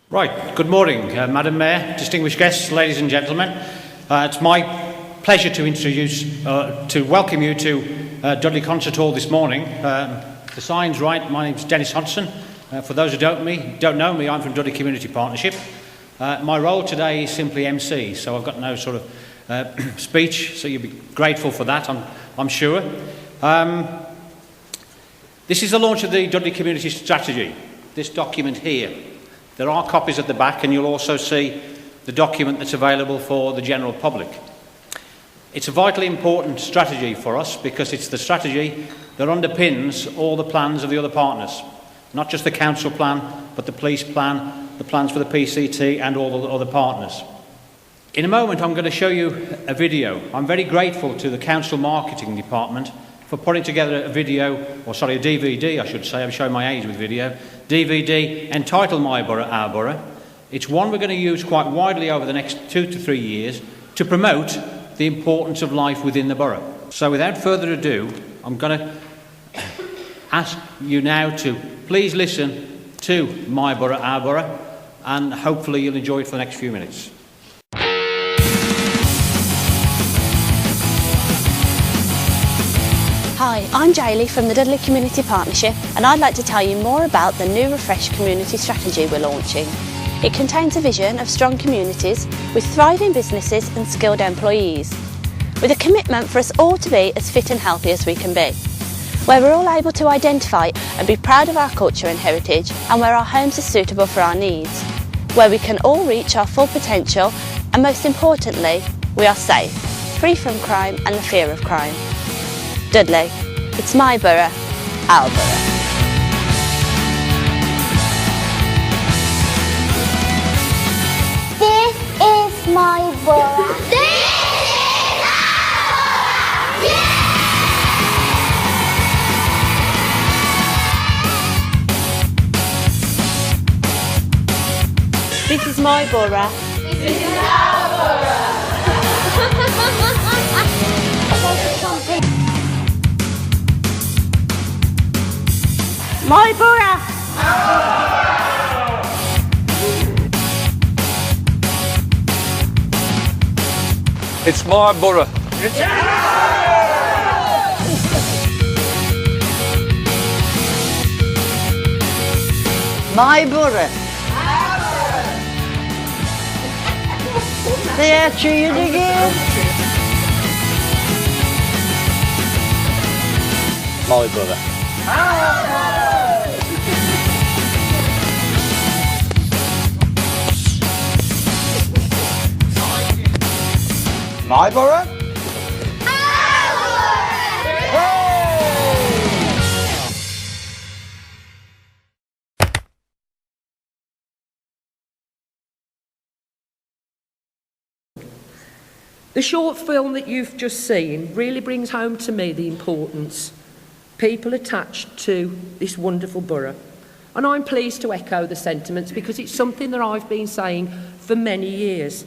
Right, good morning, Madam Mayor, distinguished guests, ladies and gentlemen. It's my pleasure to welcome you to Dudley Concert Hall this morning. The sign's right, my name's Dennis Hodson. For those who don't know me, I'm from Dudley Community Partnership. My role today is simply MC, so I've got no sort of speech, so you'll be grateful for that, I'm sure. This is the launch of the Dudley Community Strategy, this document here. There are copies at the back, and you'll also see the document that's available for the general public. It's a vitally important strategy for us because it's the strategy that underpins all the plans of the other partners. Not just the council plan, but the police plan, the plans for the PCT and all the other partners. In a moment, I'm going to show you a video. I'm very grateful to the council marketing department for putting together a DVD, I should say, I'm showing my age with video, DVD entitled My Borough, Our Borough. It's one we're going to use quite widely over the next 2 to 3 years to promote the importance of life within the borough. So without further ado, I'm going to ask you now to please listen to My Borough, Our Borough, and hopefully you'll enjoy it for the next few minutes. Hi, I'm Gill from the Dudley Community Partnership, and I'd like to tell you more about the new refreshed community strategy we're launching. It contains a vision of strong communities with thriving businesses and skilled employees, with a commitment for us all to be as fit and healthy as we can be, where we're all able to identify and be proud of our culture and heritage, and where our homes are suitable for our needs, where we can all reach our full potential, and most importantly, we are safe, free from crime and the fear of crime. Dudley, it's my borough, our borough. This is my borough. This is our borough! Yeah! This is my borough. This is our borough. My borough! It's my borough. My borough. There, cheered again. My borough. My borough? The short film that you've just seen really brings home to me the importance people attached to this wonderful borough. And I'm pleased to echo the sentiments because it's something that I've been saying for many years.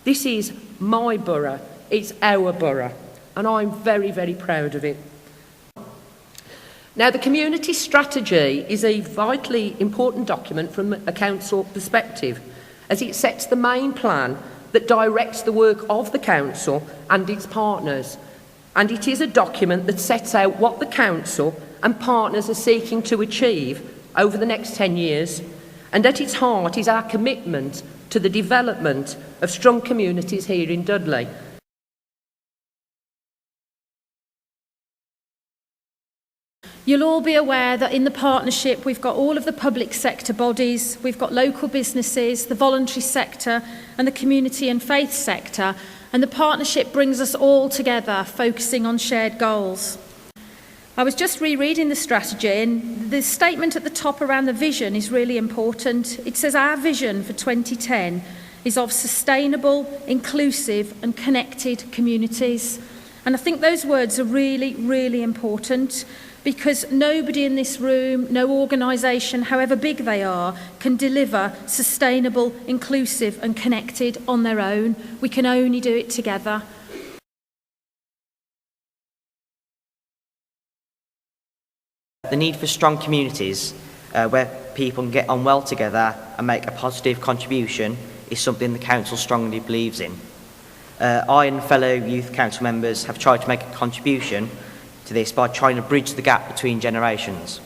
This is my borough, it's our borough, and I'm very, very proud of it. Now, the community strategy is a vitally important document from a council perspective, as it sets the main plan that directs the work of the council and its partners. And it is a document that sets out what the council and partners are seeking to achieve over the next 10 years. And at its heart is our commitment to the development of strong communities here in Dudley. You'll all be aware that in the partnership we've got all of the public sector bodies, we've got local businesses, the voluntary sector and the community and faith sector, and the partnership brings us all together focusing on shared goals. I was just rereading the strategy, and the statement at the top around the vision is really important. It says our vision for 2010 is of sustainable, inclusive and connected communities. And I think those words are really, really important, because nobody in this room, no organisation, however big they are, can deliver sustainable, inclusive and connected on their own. We can only do it together. The need for strong communities where people can get on well together and make a positive contribution is something the council strongly believes in. I and fellow youth council members have tried to make a contribution to this by trying to bridge the gap between generations.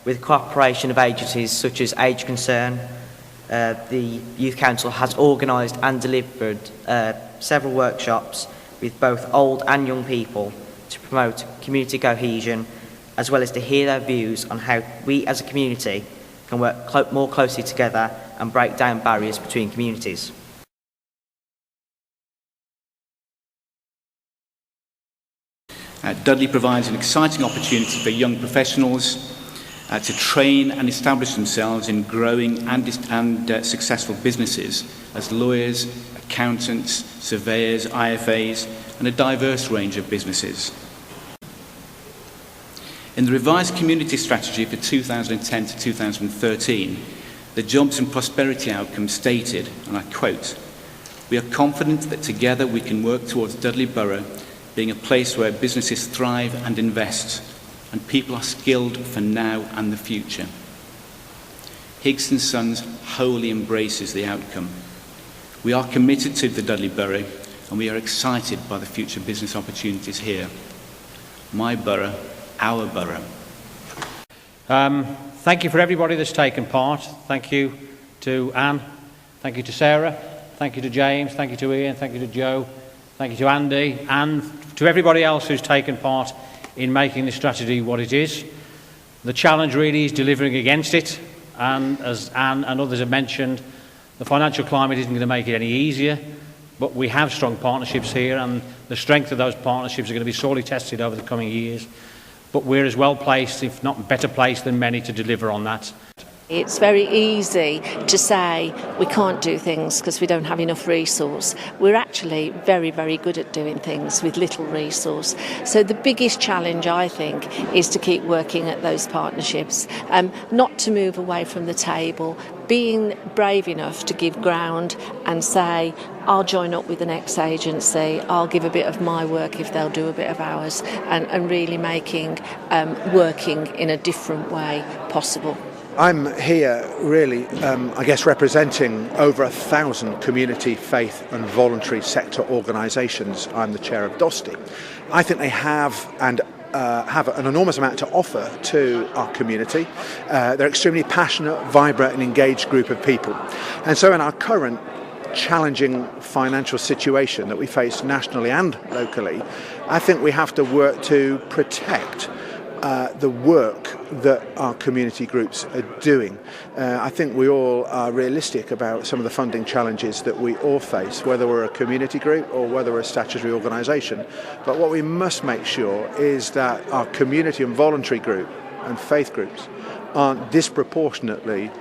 With cooperation of agencies such as Age Concern, the Youth Council has organised and delivered several workshops with both old and young people to promote community cohesion, as well as to hear their views on how we as a community can work more closely together and break down barriers between communities. Dudley provides an exciting opportunity for young professionals to train and establish themselves in growing and successful businesses as lawyers, accountants, surveyors, IFAs, and a diverse range of businesses. In the revised community strategy for 2010 to 2013, the jobs and prosperity outcomes stated, and I quote, "We are confident that together we can work towards Dudley Borough being a place where businesses thrive and invest, and people are skilled for now and the future." Higgs & Sons wholly embraces the outcome. We are committed to the Dudley Borough, and we are excited by the future business opportunities here. My borough, our borough. Thank you for everybody that's taken part. Thank you to Anne. Thank you to Sarah. Thank you to James. Thank you to Ian. Thank you to Joe. Thank you to Andy, and to everybody else who's taken part in making this strategy what it is. The challenge really is delivering against it, and as Anne and others have mentioned, the financial climate isn't going to make it any easier, but we have strong partnerships here, and the strength of those partnerships are going to be sorely tested over the coming years. But we're as well placed, if not better placed than many, to deliver on that. It's very easy to say we can't do things because we don't have enough resource. We're actually very, very good at doing things with little resource. So the biggest challenge, I think, is to keep working at those partnerships, not to move away from the table, being brave enough to give ground and say, I'll join up with the next agency, I'll give a bit of my work if they'll do a bit of ours, and really making working in a different way possible. I'm here really, I guess, representing over 1,000 community, faith and voluntary sector organisations. I'm the chair of DOSTI. I think they have an enormous amount to offer to our community. They're extremely passionate, vibrant and engaged group of people. And so in our current challenging financial situation that we face nationally and locally, I think we have to work to protect the work that our community groups are doing. I think we all are realistic about some of the funding challenges that we all face, whether we're a community group or whether we're a statutory organisation. But what we must make sure is that our community and voluntary group and faith groups aren't disproportionately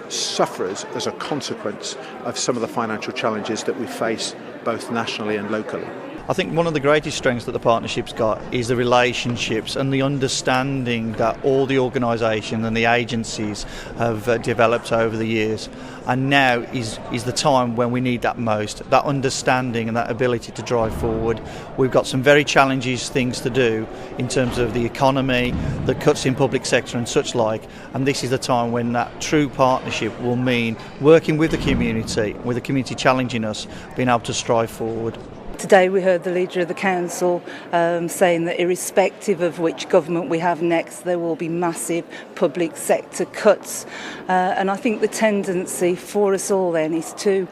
sufferers as a consequence of some of the financial challenges that we face both nationally and locally. I think one of the greatest strengths that the partnership's got is the relationships and the understanding that all the organisations and the agencies have developed over the years. And now is the time when we need that most, that understanding and that ability to drive forward. We've got some very challenging things to do in terms of the economy, the cuts in public sector and such like, and this is the time when that true partnership will mean working with the community challenging us, being able to strive forward. Today we heard the leader of the council saying that irrespective of which government we have next, there will be massive public sector cuts. And I think the tendency for us all then is to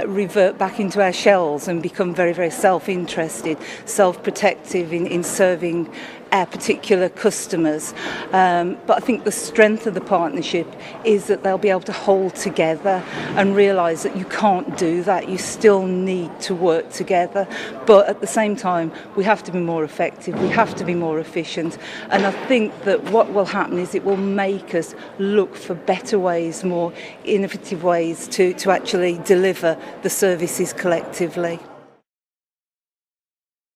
revert back into our shells and become very, very self-interested, self-protective in serving our particular customers. But I think the strength of the partnership is that they'll be able to hold together and realise that you can't do that. You still need to work together. But at the same time, we have to be more effective. We have to be more efficient. And I think that what will happen is it will make us look for better ways, more innovative ways to actually deliver the services collectively.